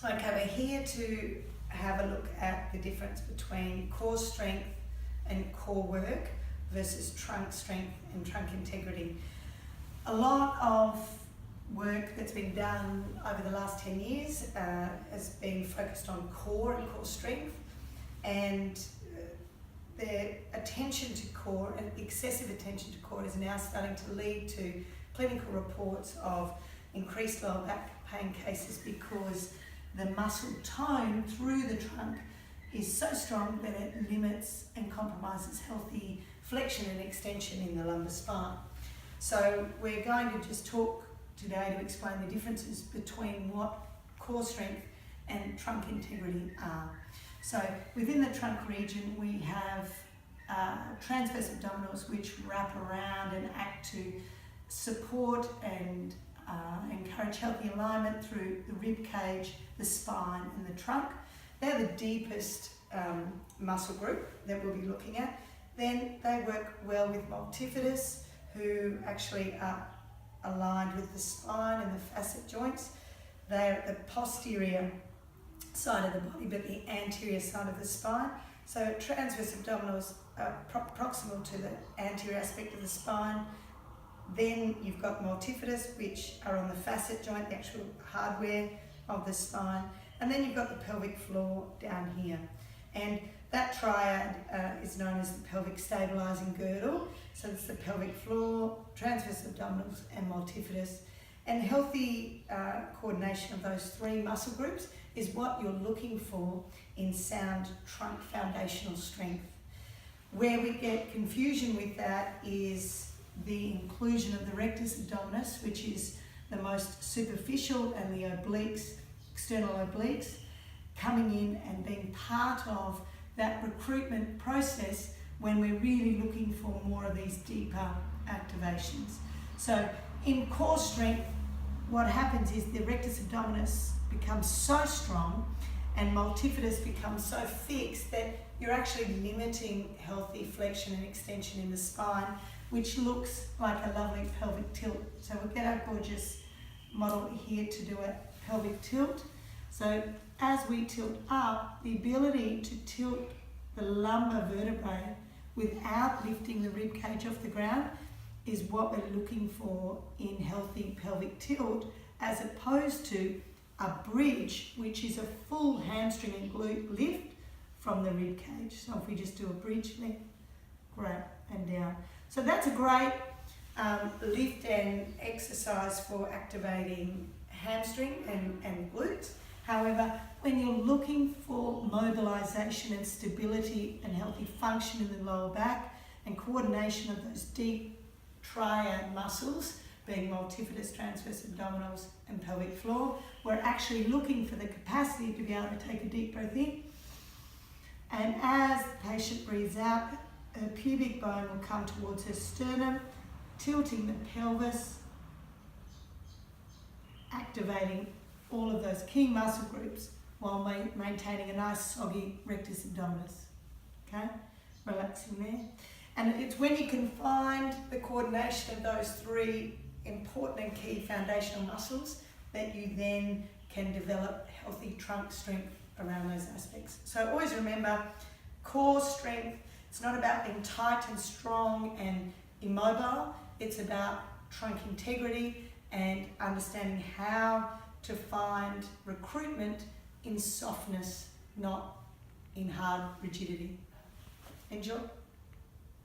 Okay, we're here to have a look at the difference between core strength and core work versus trunk strength and trunk integrity. A lot of work that's been done over the last 10 years has been focused on core and core strength, and the attention to core and excessive attention to core is now starting to lead to clinical reports of increased lower back pain cases because the muscle tone through the trunk is so strong that it limits and compromises healthy flexion and extension in the lumbar spine. So we're going to just talk today to explain the differences between what core strength and trunk integrity are. So within the trunk region we have transverse abdominals, which wrap around and act to support and encourage healthy alignment through the rib cage, the spine and the trunk. They're the deepest muscle group that we'll be looking at. Then they work well with multifidus, who actually are aligned with the spine and the facet joints. They're at the posterior side of the body but the anterior side of the spine. So transverse abdominals are proximal to the anterior aspect of the spine. Then you've got multifidus, which are on the facet joint, the actual hardware of the spine. And then you've got the pelvic floor down here. And that triad is known as the pelvic stabilising girdle. So it's the pelvic floor, transverse abdominals and multifidus. And healthy coordination of those three muscle groups is what you're looking for in sound trunk foundational strength. Where we get confusion with that is the inclusion of the rectus abdominis, which is the most superficial, and the obliques, external obliques, coming in and being part of that recruitment process when we're really looking for more of these deeper activations. So in core strength, what happens is the rectus abdominis becomes so strong and multifidus becomes so fixed that you're actually limiting healthy flexion and extension in the spine, which looks like a lovely pelvic tilt. So we'll get our gorgeous model here to do a pelvic tilt. So as we tilt up, the ability to tilt the lumbar vertebrae without lifting the rib cage off the ground is what we're looking for in healthy pelvic tilt, as opposed to a bridge, which is a full hamstring and glute lift from the rib cage. So if we just do a bridge lift, grab and down. So that's a great lift and exercise for activating hamstring and glutes. However, when you're looking for mobilization and stability and healthy function in the lower back and coordination of those deep triad muscles, being multifidus, transverse abdominals and pelvic floor, we're actually looking for the capacity to be able to take a deep breath in, and as the patient breathes out, her pubic bone will come towards her sternum, tilting the pelvis, activating all of those key muscle groups while maintaining a nice soggy rectus abdominis. Okay, relaxing there. And it's when you can find the coordination of those three important and key foundational muscles that you then can develop healthy trunk strength around those aspects. So always remember, core strength, it's not about being tight and strong and immobile. It's about trunk integrity and understanding how to find recruitment in softness, not in hard rigidity. Enjoy.